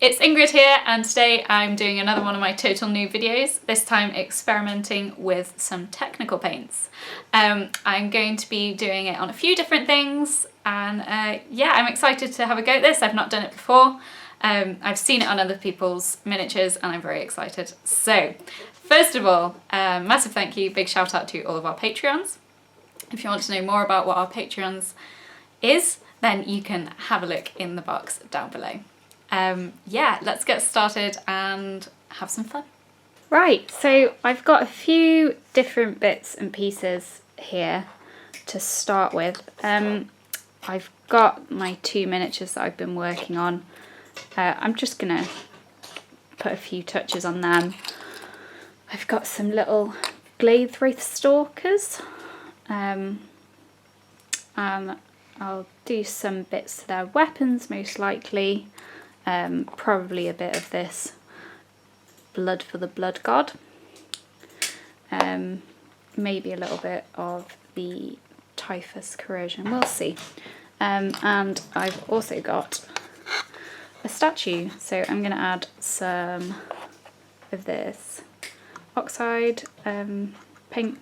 It's Ingrid here, and today I'm doing another one of my Total Noob videos, this time experimenting with some technical paints. I'm going to be doing it on a few different things, and yeah, I'm excited to have a go at this. I've not done it before. I've seen it on other people's miniatures and I'm very excited. So, first of all, massive thank you, big shout out to all of our Patreons. If you want to know more about what our Patreons is, then you can have a look in the box down below. Yeah, let's get started and have some fun. Right, so I've got a few different bits and pieces here to start with. I've got my two miniatures that I've been working on. I'm just gonna put a few touches on them. I've got some little Glaive Stalkers, and I'll do some bits to their weapons most likely. Probably a bit of this Blood for the Blood God, maybe a little bit of the Typhus Corrosion, we'll see. And I've also got a statue, so I'm going to add some of this oxide paint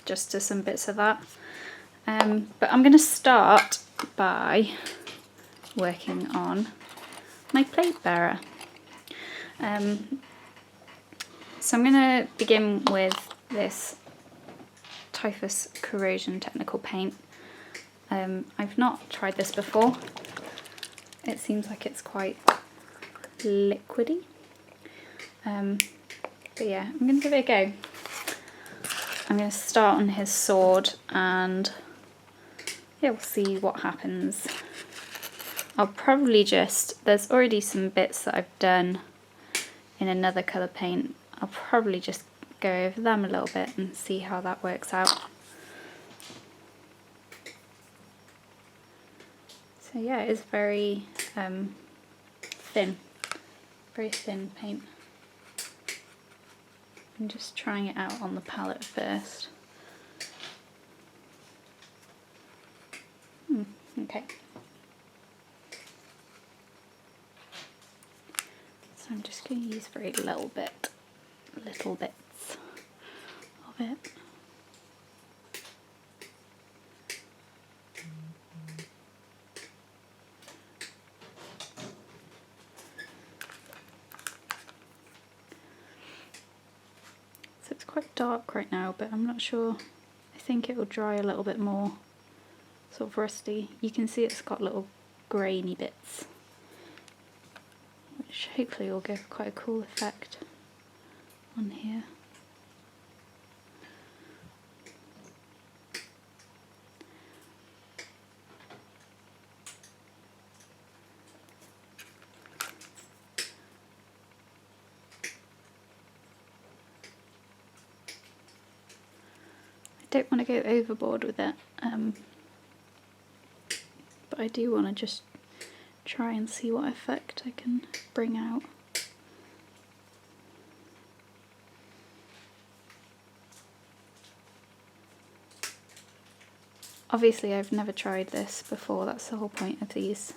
just to some bits of that. But I'm going to start by working on my Platebearer. So I'm going to begin with this Typhus Corrosion technical paint. I've not tried this before. It seems like it's quite liquidy. But yeah, I'm going to give it a go. I'm going to start on his sword and yeah, we'll see what happens. I'll probably just, there's already some bits that I've done in another colour paint. I'll probably just go over them a little bit and see how that works out. So yeah, it is very thin, very thin paint. I'm just trying it out on the palette first. Okay. So I'm just going to use very little bits of it. So it's quite dark right now, but I'm not sure. I think it will dry a little bit more, sort of rusty. You can see it's got little grainy bits, which hopefully will give quite a cool effect on here. I don't want to go overboard with it, but I do want to just try and see what effect I can bring out. Obviously I've never tried this before, that's the whole point of these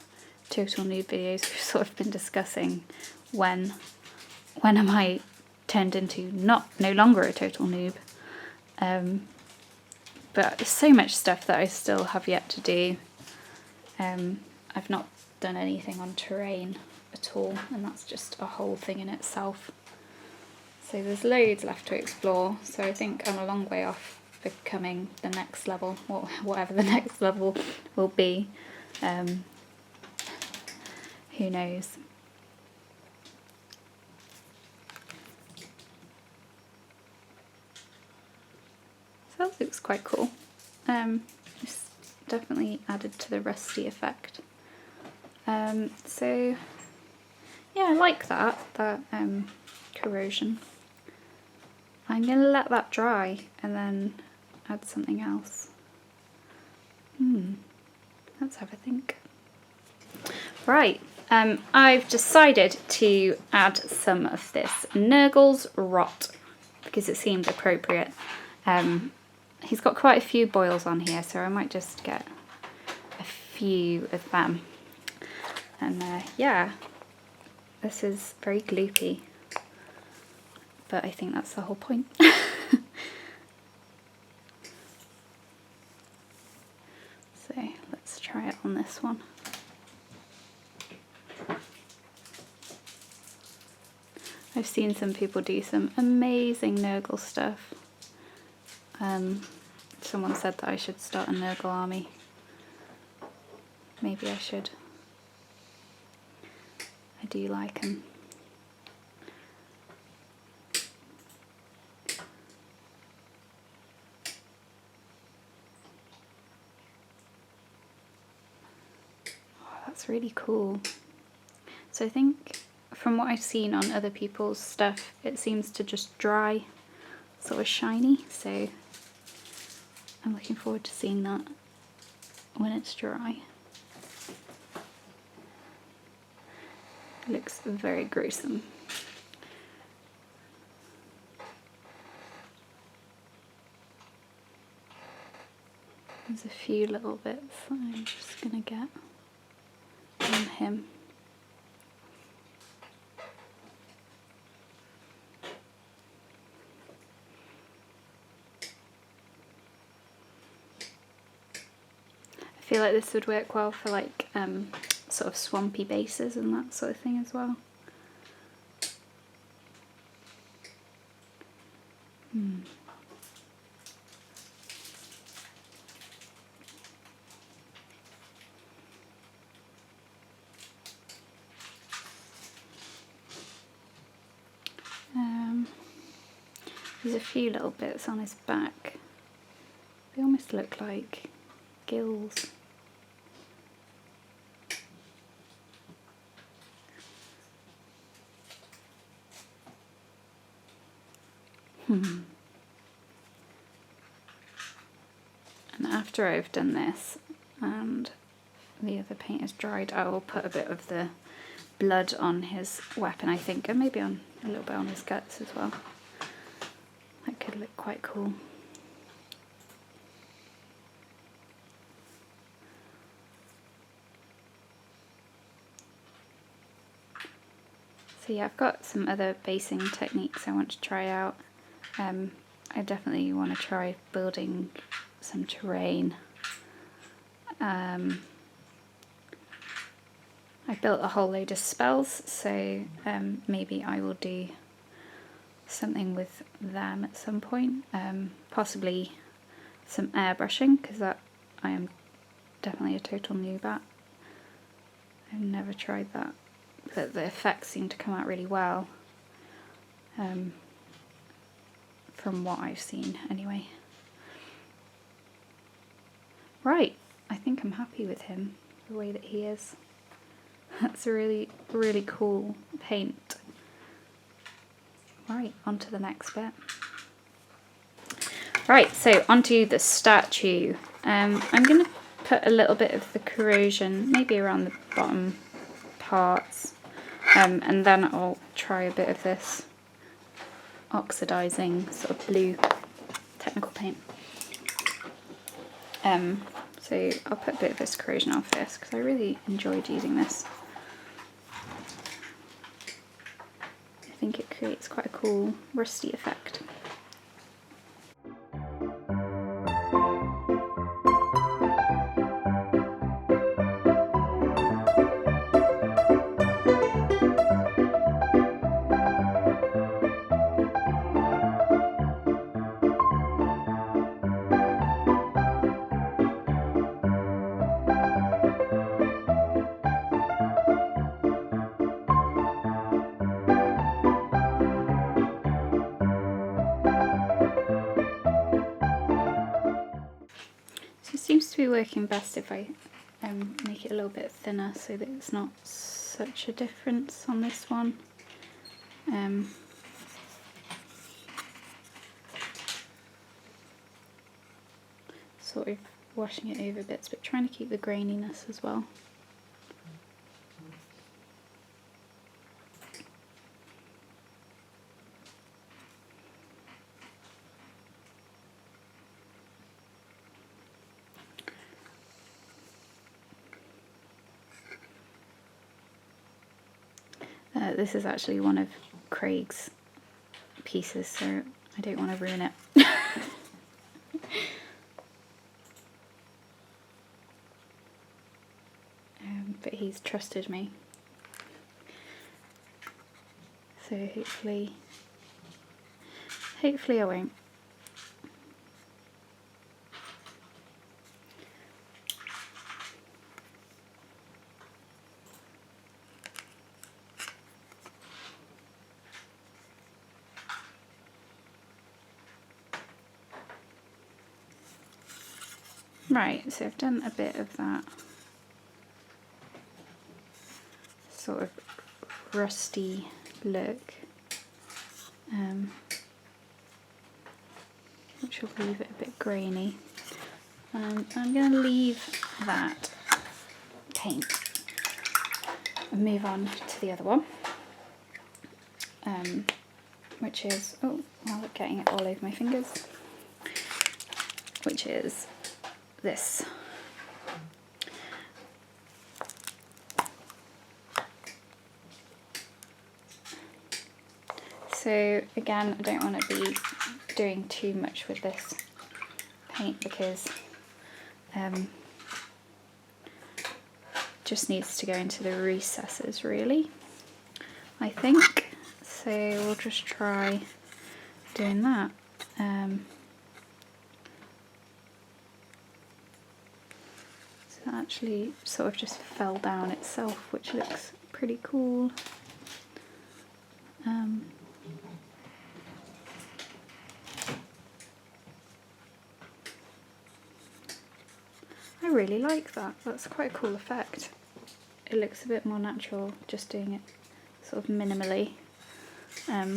Total Noob videos. We've sort of been discussing when am I turned into no longer a Total Noob. But there's so much stuff that I still have yet to do. I've not done anything on terrain at all, and that's just a whole thing in itself. So there's loads left to explore, so I think I'm a long way off becoming the next level, or whatever the next level will be. Who knows? So that looks quite cool. It's definitely added to the rusty effect. So yeah, I like that corrosion. I'm going to let that dry and then add something else. Let's have a think. Right, I've decided to add some of this Nurgle's Rot because it seemed appropriate. He's got quite a few boils on here, so I might just get a few of them. And yeah, this is very gloopy, but I think that's the whole point. So let's try it on this one. I've seen some people do some amazing Nurgle stuff. Someone said that I should start a Nurgle army. Maybe I should. I do like them. Oh, that's really cool. So I think from what I've seen on other people's stuff, it seems to just dry sort of shiny, so I'm looking forward to seeing that when it's dry. It looks very gruesome. There's a few little bits that I'm just gonna get on him. I feel like this would work well for like sort of swampy bases and that sort of thing as well. There's a few little bits on his back. They almost look like gills. And after I've done this and the other paint is dried, I will put a bit of the blood on his weapon, I think, and maybe on a little bit on his guts as well. That could look quite cool. So yeah, I've got some other basing techniques I want to try out. I definitely want to try building some terrain. I built a whole load of spells, so maybe I will do something with them at some point. Possibly some airbrushing, because that I am definitely a total noob at. I've never tried that, but the effects seem to come out really well. From what I've seen anyway. Right, I think I'm happy with him, the way that he is. That's a really, really cool paint. Right, on to the next bit. Right, so onto the statue. I'm going to put a little bit of the corrosion, maybe around the bottom parts, and then I'll try a bit of this oxidizing sort of blue technical paint. So I'll put a bit of this corrosion on first because I really enjoyed using this. I think it creates quite a cool rusty effect. It seems to be working best if I make it a little bit thinner so that it's not such a difference on this one. Sort of washing it over bits, but trying to keep the graininess as well. this is actually one of Craig's pieces, so I don't want to ruin it. But he's trusted me, so hopefully I won't. Right, so I've done a bit of that sort of rusty look, which will leave it a bit grainy. I'm going to leave that paint and move on to the other one, which is, oh, now I'm getting it all over my fingers, which is this. So again, I don't want to be doing too much with this paint because just needs to go into the recesses really, I think. So we'll just try doing that. So that actually sort of just fell down itself, which looks pretty cool. I really like that. That's quite a cool effect. It looks a bit more natural just doing it sort of minimally. Yeah,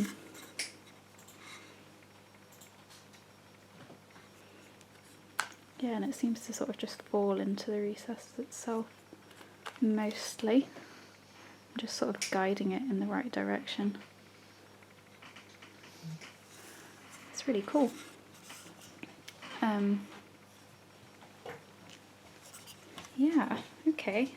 and it seems to sort of just fall into the recess itself mostly. I'm just sort of guiding it in the right direction. It's really cool. Yeah, okay.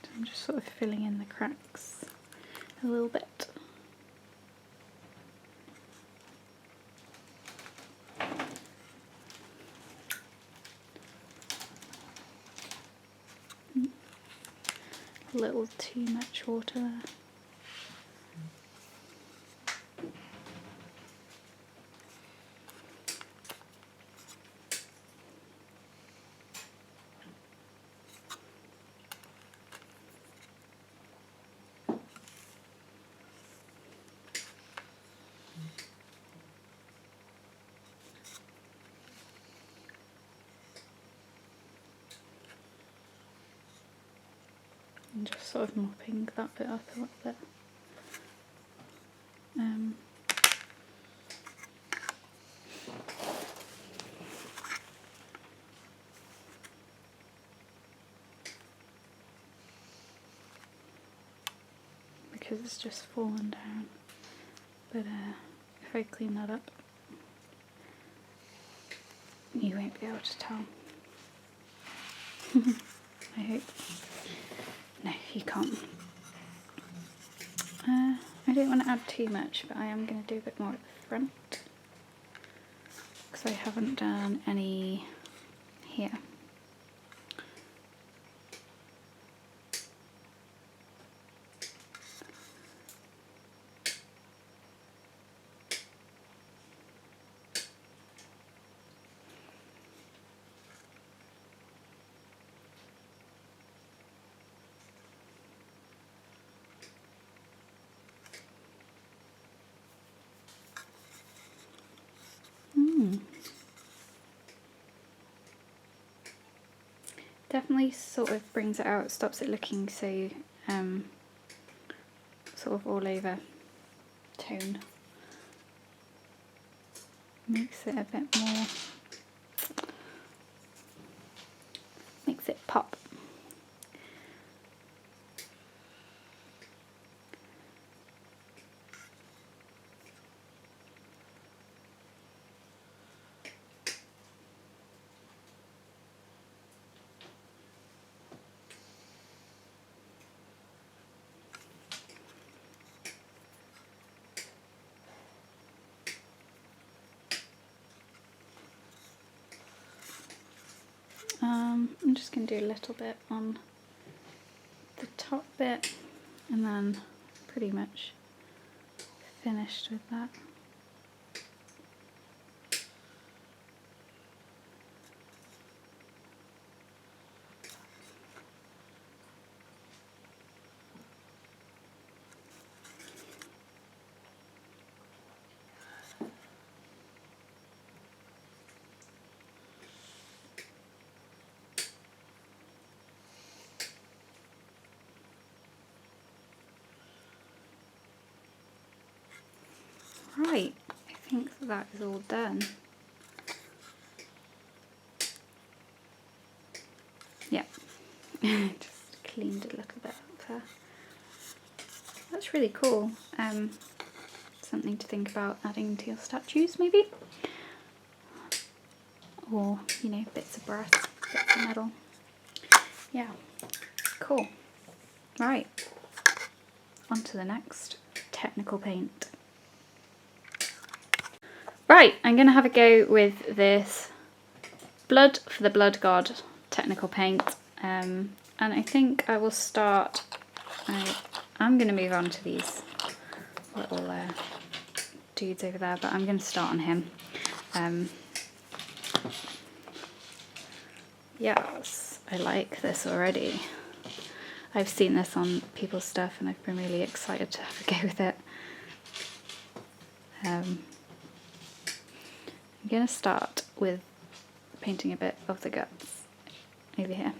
So I'm just sort of filling in the cracks a little bit. A little too much water there. And just sort of mopping that bit up a little bit. Because it's just fallen down. But if I clean that up, you won't be able to tell. I hope. No, you can't. I don't want to add too much, but I am going to do a bit more at the front because I haven't done any here. Definitely sort of brings it out, stops it looking so sort of all over tone. Makes it a bit more I'm just going to do a little bit on the top bit and then pretty much finished with that. Right, I think that is all done. Yeah, just cleaned a little bit up there. That's really cool. Something to think about adding to your statues maybe. Or, you know, bits of brass, bits of metal. Yeah, cool. Right, on to the next technical paint. Right, I'm going to have a go with this Blood for the Blood God technical paint. And I think I will start, I'm going to move on to these little dudes over there, but I'm going to start on him. Yes, I like this already. I've seen this on people's stuff and I've been really excited to have a go with it. I'm going to start with painting a bit of the guts over here.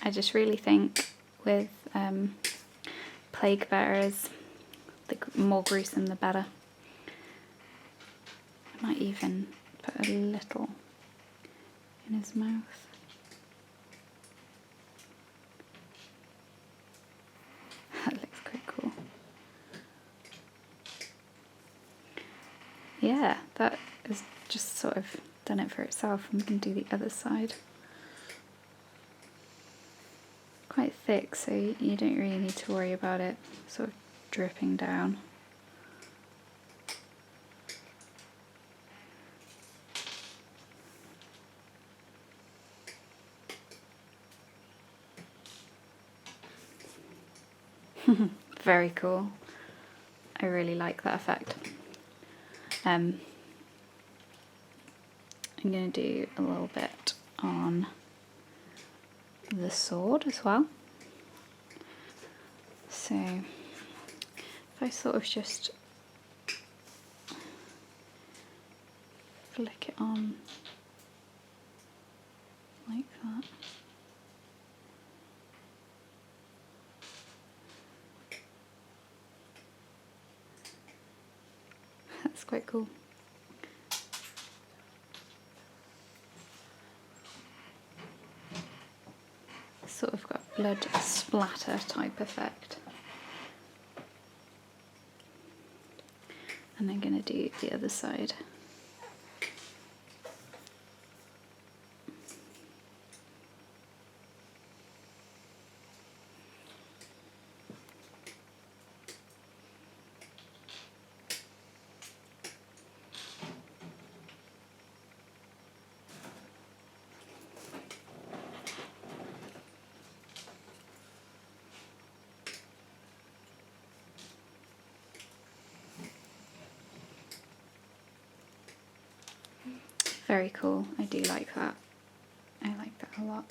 I just really think with Platebearers, the more gruesome the better. I might even put a little in his mouth. That looks quite cool. Yeah, that has just sort of done it for itself. I'm going to do the other side. Quite thick, so you don't really need to worry about it sort of dripping down. Very cool. I really like that effect. I'm going to do a little bit on the sword as well. So if I sort of just flick it on like that. That's quite cool. Sort of got blood splatter type effect. And I'm going to do the other side. Very cool. I do like that. I like that a lot.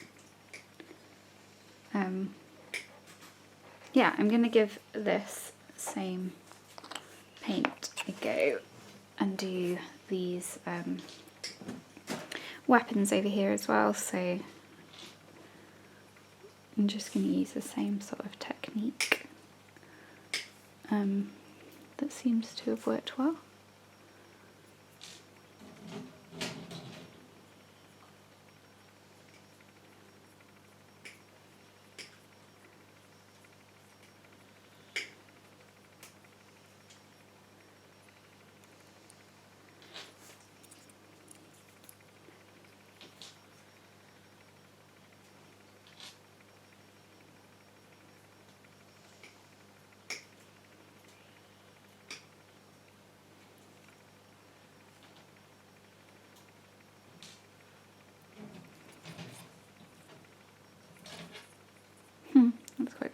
Yeah, I'm going to give this same paint a go and do these weapons over here as well. So I'm just going to use the same sort of technique that seems to have worked well.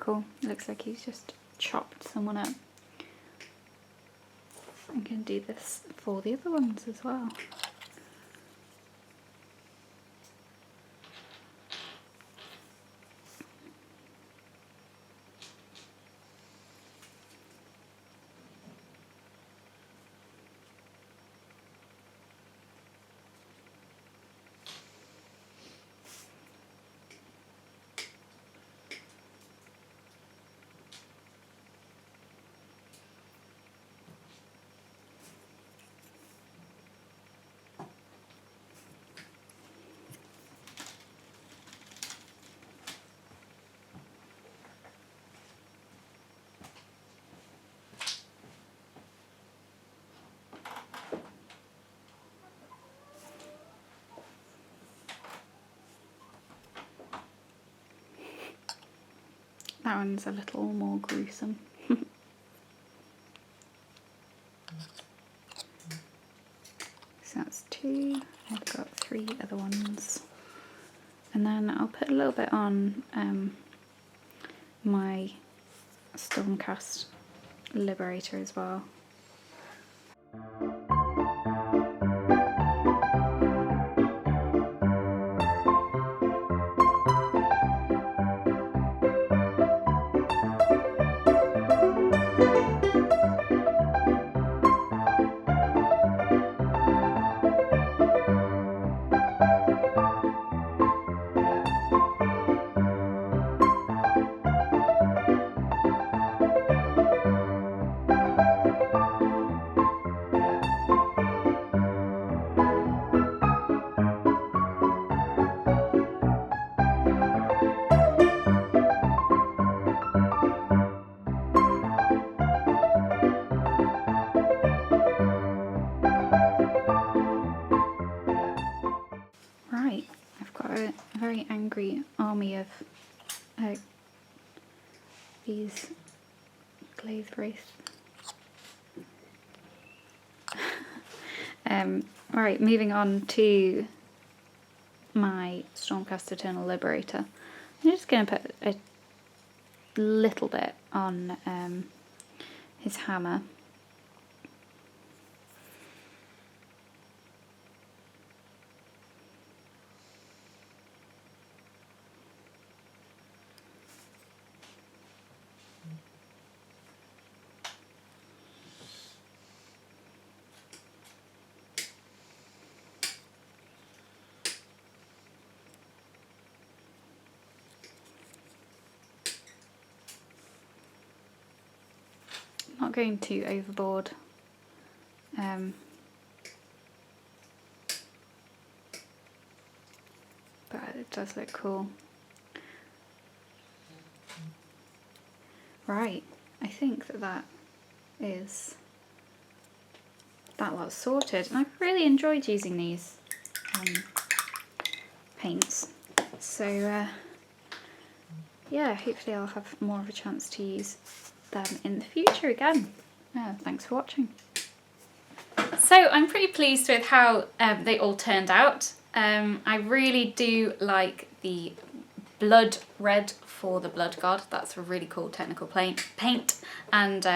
cool. It looks like he's just chopped someone up. I'm going to do this for the other ones as well. That one's a little more gruesome. So that's 2. I've got 3 other ones. And then I'll put a little bit on my Stormcast Liberator as well. Right, I've got a very angry army of these glazed wraiths. Right, moving on to my Stormcast Eternal Liberator. I'm just going to put a little bit on his hammer. Not going too overboard. But it does look cool. Right, I think that is that lot's sorted, and I've really enjoyed using these paints. So yeah, hopefully I'll have more of a chance to use them in the future again. Thanks for watching. So I'm pretty pleased with how they all turned out. I really do like the blood red for the blood god. That's a really cool technical paint, and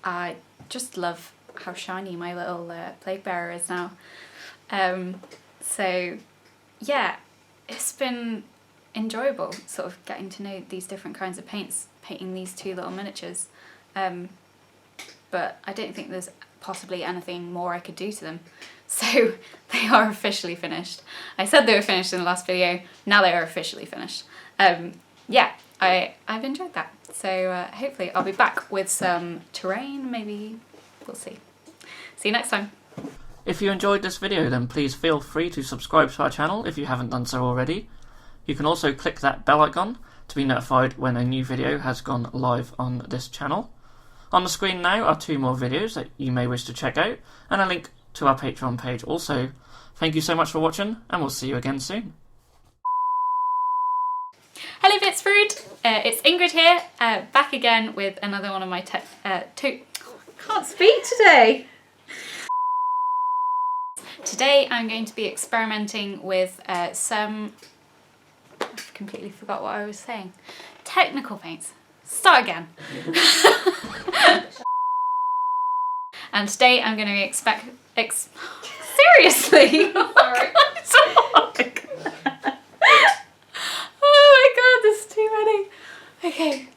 I just love how shiny my little Platebearer is now. So yeah, it's been enjoyable sort of getting to know these different kinds of paints, painting these 2 little miniatures, but I don't think there's possibly anything more I could do to them. So they are officially finished. I said they were finished in the last video, now they are officially finished. Yeah, I've enjoyed that. So hopefully I'll be back with some terrain, maybe, we'll see. See you next time. If you enjoyed this video, then please feel free to subscribe to our channel if you haven't done so already. You can also click that bell icon to be notified when a new video has gone live on this channel. On the screen now are 2 more videos that you may wish to check out, and a link to our Patreon page also. Thank you so much for watching, and we'll see you again soon. Hello Bitzbox, it's Ingrid here, back again with another one of my can't speak today! Today I'm going to be experimenting with some... I completely forgot what I was saying. Technical paints. Start again. And today I'm going to seriously? Sorry. Oh my god, there's too many. Okay.